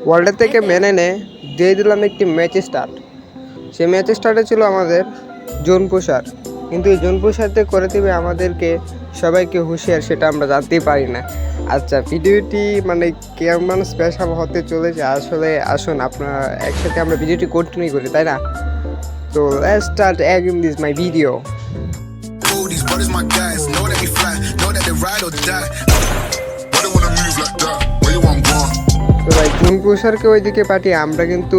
ওয়ার্ল্ডের থেকে মেনে নে দিয়ে দিলাম একটি ম্যাচ স্টার্ট। সেই ম্যাচ স্টার্টে ছিল আমাদের জোন পুষার, কিন্তু এই জোন পুষারতে করে দেবে আমাদেরকে সবাইকে হুঁশিয়ার, সেটা আমরা জানতেই পারি না। আচ্ছা, ভিডিওটি মানে কেমন স্পেশাল হতে চলেছে আসলে আসুন আপনারা একসাথে আমরা ভিডিওটি কন্টিনিউ করি, তাই না? তো let's start again this my video. These brothers my guys, know that we fly, know that they ride or die. Why they wanna move like that? Where you want going? তো ভাই June পুষারকে ওইদিকে পাঠিয়ে আমরা কিন্তু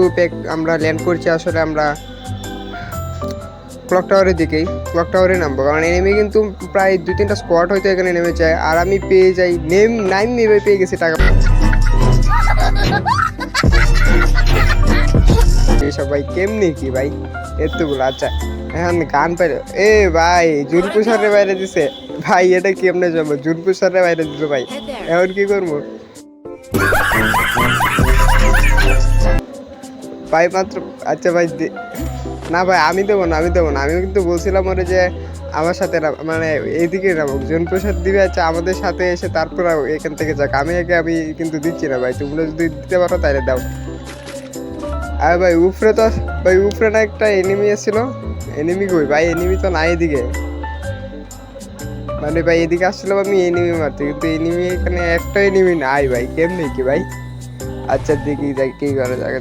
আমরা land করছি, আসলে আমরা ক্লক টাওয়ারের দিকেই, ক্লক টাওয়ারে নামবো, কারণ এনিমি কিন্তু প্রায় 2-3টা স্কোয়াড হয়তো এখানে নেমে যায়, আর আমি পেয়ে যাই পেয়ে গেছি টাকা। এইসব ভাই কেমনি কি ভাই এতগুলো? আচ্ছা এখন গান পাইল, এ ভাই জুন পুষারে বাইরে দিছে ভাই, এটা কেমনে যাবো? জুন পুষারে বাইরে দিল ভাই, এখন কি করবো ভাই? মাত্র আচ্ছা ভাই না ভাই, আমি দেবো না, আমি কিন্তু বলছিলাম ওরে যে আমার সাথে মানে এইদিকে নামো, জোন প্রসাদ দিবে। আচ্ছা আমাদের সাথে এসে তারপর এখান থেকে যাক, আমি কিন্তু দিচ্ছি না ভাই, তোমরা যদি দিতে পারো তাহলে দাও। আর ভাই উপরে না একটা এনিমি এসেছিল, এনিমি কই ভাই? এনিমি তো নাই এদিকে, মানে ভাই এদিকে আসছিলাম আমি এনিমি মারতে, কিন্তু এনিমি এখানে একটা এনিমি নাই ভাই, কেমনি কি ভাই? আচ্ছা দেখি যাই কি করা যাক।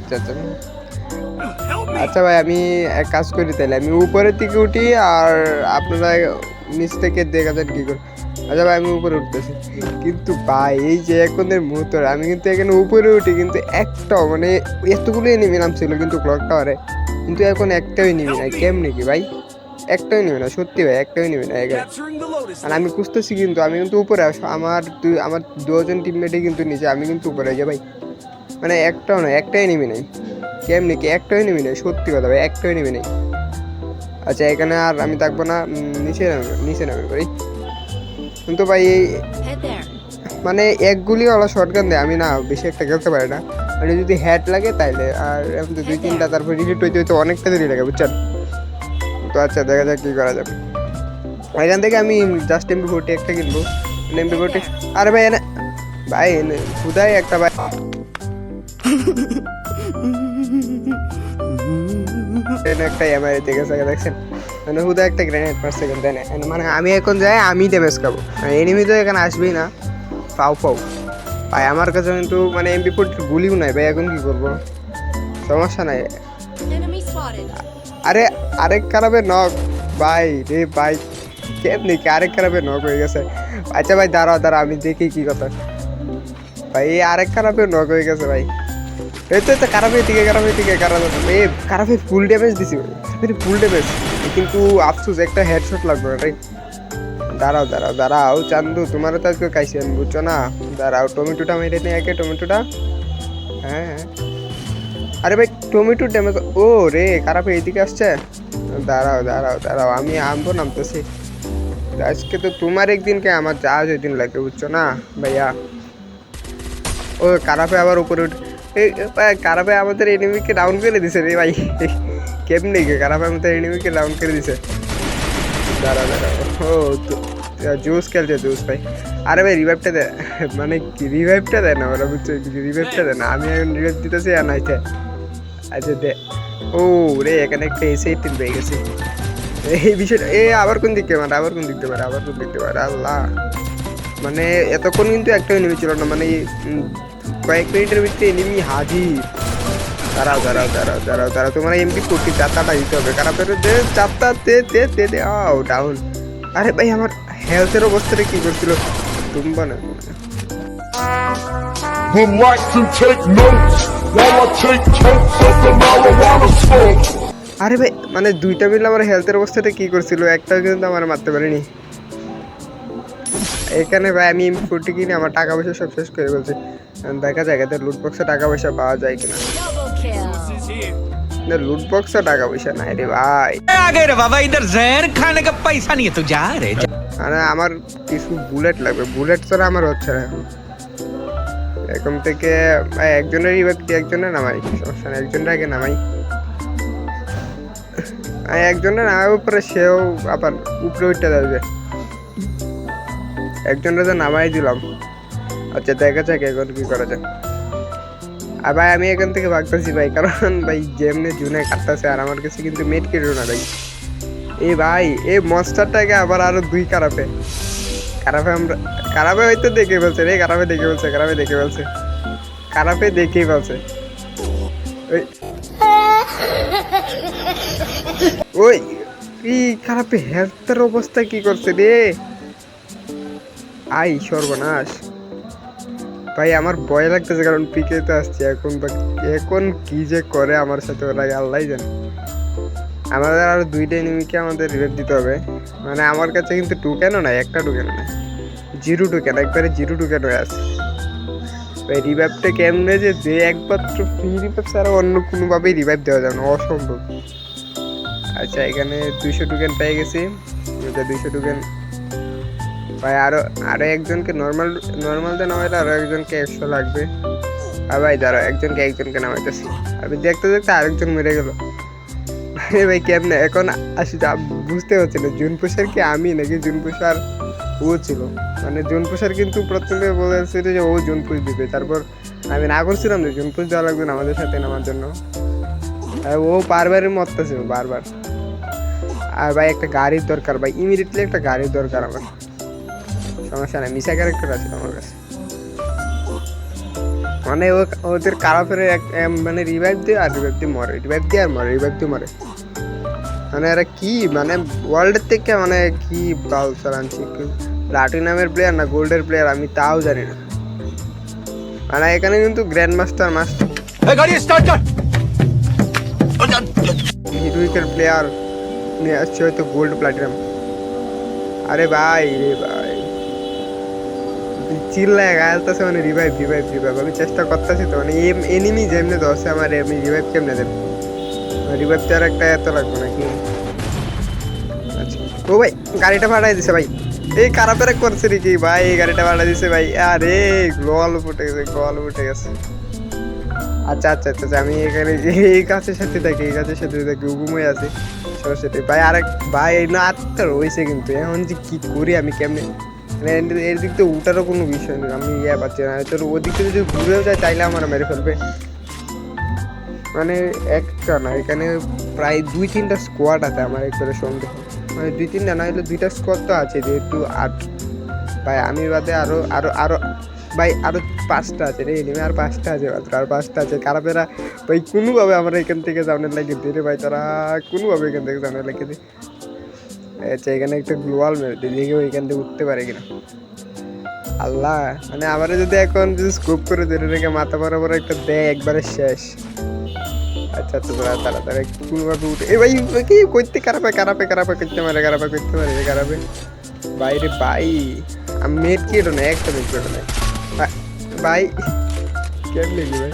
আচ্ছা ভাই আমি এক কাজ করি, তাহলে আমি উপরের দিকে উঠি আর আপনারা নিচ থেকে দেখা যান কী করে। আচ্ছা ভাই আমি উপরে উঠতেছি, কিন্তু ভাই এই যে এখনের মুহূর্তে আমি কিন্তু এখানে উপরে উঠি, কিন্তু একটাও মানে এতগুলো এনিমি নামছিল কিন্তু ক্লক টাওয়ারে, কিন্তু এখন একটাও নিবি না, কেমনি কি ভাই? একটাও নিবি না, সত্যি ভাই একটাও নিবি না এখানে। আর আমি খুঁজতেছি, কিন্তু আমি কিন্তু উপরে আমার দুজন টিমমেটই কিন্তু নিচে, আমি কিন্তু উপরে যাই ভাই, মানে একটাও নয়, একটাই নিবি নাই, কেমনি কি? একটাই নিবি নাই, সত্যি কথা ভাই একটাই নিবি নাই। আচ্ছা এখানে আর আমি থাকবো না, নিচে নামে ভাই। কিন্তু ভাই এই মানে এক গুলি ওলা শর্টগান দেয়, আমি না বেশি একটা খেলতে পারি না, মানে যদি হেড লাগে তাইলে, আর এখন তো 2-3টা তারপর রিলিট হইতে অনেকটা দেরি লাগে বুঝছেন। তো আচ্ছা দেখা যাক কী করা যাবে। এখান থেকে আমি জাস্ট MP40 একটা কিনবো, MP40। আরে ভাই এনে ভাই এনে খুদাই একটা ভাই একটা এমআই থেকে দেখছেন, মানে হুদা একটা গ্রেনেড পার সেকেন্ড দেয় না, মানে আমি এখন যাই আমি ড্যামেজ খাবো, এনিমি তো এখানে আসবেই না। ফাও ভাই আমার কাছে কিন্তু মানে MP40 গুলিও নাই ভাই, এখন কি করবো? সমস্যা নাই। আরে আরেক খারাপের নক ভাই রে ভাই, কেমনি কি আরেক খারাপের নক হয়ে গেছে? আচ্ছা ভাই দাঁড়াও আমি দেখি কি কথা। ভাই আরেক খারাপের নক হয়ে গেছে ভাই, এই তো খারাপের দিকে খারাপের ফুল ড্যামেজ দিছি, ফুল ড্যামেজ, কিন্তু আফসোস একটা হেডশট লাগবে ভাই। দাঁড়াও চান্দু, তোমারও তো আজকে কাইছি আমি, বুঝছো না? দাঁড়াও টমেটোটা মেরে নেই আগে, টমেটোটা। হ্যাঁ আরে ভাই টমেটো ড্যামেজ, ও রে খারাপ এইদিকে আসছে। দাঁড়াও আমি আনবো, নামতেছি। আজকে তো তোমার একদিনকে আমার জাহাজ ওই দিন লাগে, বুঝছো না ভাইয়া? ও খারাপে আবার উপরে খারাপে আমাদের এনিমিকে ডাউন করে দিছে রে ভাই, কেমনি কে খারাপে আমাদের এনিমিকে ডাউন করে দিছে। দাঁড়াও ও জুস খেলছে জুস ভাই। আরে ভাই রিভাইভটা দে, মানে কি রিভাইভটা দেয় না ওরা, বুঝছো? রিভাইভটা দেয় না, আমি এখন রিভাইভ দিতেছি আর নাইতে। আচ্ছা দে। ও রে এখানে একটা S18 পেয়ে গেছে, এই বিষয়টা আবার কোন দিকতে পারে, আল্লাহ, মানে এতক্ষণ কিন্তু একটা এনিমি ছিল না, মানে কয়েক মিনিটের ভিতরে এনিমি হাজির। দাঁড়াও তোমার MP40 চারটাটা দিতে হবে, খারাপের যে চারটা তে আও ডাউন। আরে ভাই আমার হেলথের অবস্থাটা কি করছিল তুমবা না? আরে ভাই মানে দুইটা মিলে আমার হেলথের অবস্থাটা কি করছিল, একটাও কিন্তু আমার মারতে পারিনি এখানে ভাই। আমি MP40 কিনে আমার টাকা পয়সা সব শেষ করে বলছি, দেখা যায় এদের লুট বক্সে টাকা পয়সা পাওয়া যায় কিনা। लूट बॉक्स টাকা পয়সা নাই রে ভাই, আগে রে বাবা इधर जहर खाने का पैसा नहीं है तू जा रे। আরে আমার কিছু বুলেট লাগবে, বুলেট ছাড়া আমার হচ্ছে না এখন থেকে। একজনের ব্যক্তি একজনের নামাই, সমস্যা নেই, একজনের আগে নামাই, একজনের নামার উপরে সেও আবার উপরে উঠতে যাবে, একজনের তো নামাই দিলাম। আচ্ছা দেখা যাক এখন কি করা যায়। আর ভাই আমি এখান থেকে ভাগতেছি ভাই, কারণ ভাই যেমনি জুনে কাটতেছে আর আমার কাছে কিন্তু মেট কেটো না ভাই। এই ভাই এই মনস্টারটাকে আবার আরো 2 কারাপে আমরা কারাপে হয়তো দেখে ফেলছে রে, কারাপে দেখে ফেলছে ওই ওই কি কারাপে হেলথের অবস্থা কি করছে রে, আই সর্বনাশ ভাই। আমার ভয় লাগতেছে কারণ পিকে তো আসছে এখন কি যে করে আমার সাথে ওরা আল্লাহ জানে। আমাদের আরো 2টা এনিমিকে আমাদের রিভাইভ দিতে হবে। মানে আমার কাছে কিন্তু টোকেনও নাই, একটা টোকেনও নাই, 0 টোকেন, একবারে 0 টোকেন হয়ে আছে ভাই। রিভাইভটা কেমনে যে একমাত্র ফ্রি রিভাইভ ছাড়া অন্য কোনোভাবেই রিভাইভ দেওয়া যাবে না, অসম্ভব। আচ্ছা এখানে 200 টোকেন পেয়ে গেছি, 200 টোকেন ভাই। আরো একজনকে নর্মাল নামাইলে আরো একজনকে 100 লাগবে। আর ভাই দাঁড়াও, একজনকে নামাইতেছি। আমি দেখতে আরেকজন মেরে গেল ভাই। কেমনে এখন আসি বুঝতে পারছি না, জুনপুষার কি আমি নাকি জুনপুষার ও ছিল। মানে জুনপুষার কিন্তু প্রথমে বলেছিল যে ও জুনপুষ দিবে, তারপর আমি না করছিলাম যে জুনপুষ দেওয়া লাগবে না আমাদের সাথে নামার জন্য। ও বারবারই মরতেছিল বারবার। আর ভাই একটা গাড়ির দরকার ভাই, ইমিডিয়েটলি একটা গাড়ির দরকার আমার। সমস্যা নাই, মিশা ক্যারেক্টার আছে আমার কাছে। মানে ওদের কারাপের মানে রিভাইভ দিয়ে আর রিভাইভ দিয়ে মরে, রিভাইভ দিয়ে আর মরে, রিভাইভ দিয়ে মরে। মানে এরা কি মানে ওয়ার্ল্ডের থেকে মানে কি বাউসার আনছি, প্লাটিনামের প্লেয়ার না গোল্ডের প্লেয়ার আমি তাও জানি না। মানে এখানে কিন্তু গ্র্যান্ড মাস্টার হিরোইকের প্লেয়ার নিয়ে আসছে হয়তো গোল্ড প্লাটিনাম। আরে ভাই রে ভাই চিল্লায় গায়ালতেছে, মানে রিভাইভ। আমি চেষ্টা করতেছি তো, মানে এনিমি যেমনি ধরছে আমার, আমি রিভাইভ কেমনে দেব? রিভাইভ দেওয়ার একটা এত লাগবে নাকি? আচ্ছা ও ভাই গাড়িটা ভাড়াই দিছে ভাই, এই কারাপেরা করছে নাকি ভাই? এই গাড়িটা ভাড়া দিছে ভাই। আরে গোয়াল ফুটে গেছে। আচ্ছা আমি এখানে এই গাছের সাথে থাকি, ঘুমোই আছি সরস্বতী ভাই। ভাই এই না আত্মার হয়েছে কিন্তু এখন যে কি করি আমি কেমনে, মানে এর দিক থেকে উঠারও কোনো বিষয় নেই, আমি পাচ্ছি না। তোর ওদিক থেকে যদি ঘুরেও যায় তাইলে আমার মেরে ফেলবে। মানে একটা না, এখানে প্রায় 2-3টা স্কোয়াড আছে আমার একবারে সন্দেহ। মানে 2-3টা না হলে 2টা স্কোয়াড তো আছে, যেহেতু 8 ভাই আমি বাদে আরো ভাই আরো 5টা আছে রে এনিমি, আর 5টা আছে মাত্র, আর 5টা আছে কারাপেরা ভাই। কোনোভাবে আমরা এখান থেকে জানের লাগিয়ে দিই রে ভাই, তারা কোনোভাবে এখান থেকে জানের লাগিয়ে দিই। আচ্ছা এখানে একটা গ্লোয়াল মেরে দিই, দেখি এখান থেকে উঠতে পারে কিনা। আল্লাহ মানে আমার যদি এখন যদি স্কোপ করে ধরে রেখে মাথা বরাবর একটা দেয় একবারে শেষ। আচ্ছা তাড়াতাড়ি কোনোভাবে উঠে এই ভাই কি করতে কারাপে করতে মারে, কারাপে বাইরে ভাই। আমি মেট কেটো না, একটা মেট কেটো না ভাই, কেমনি ভাই।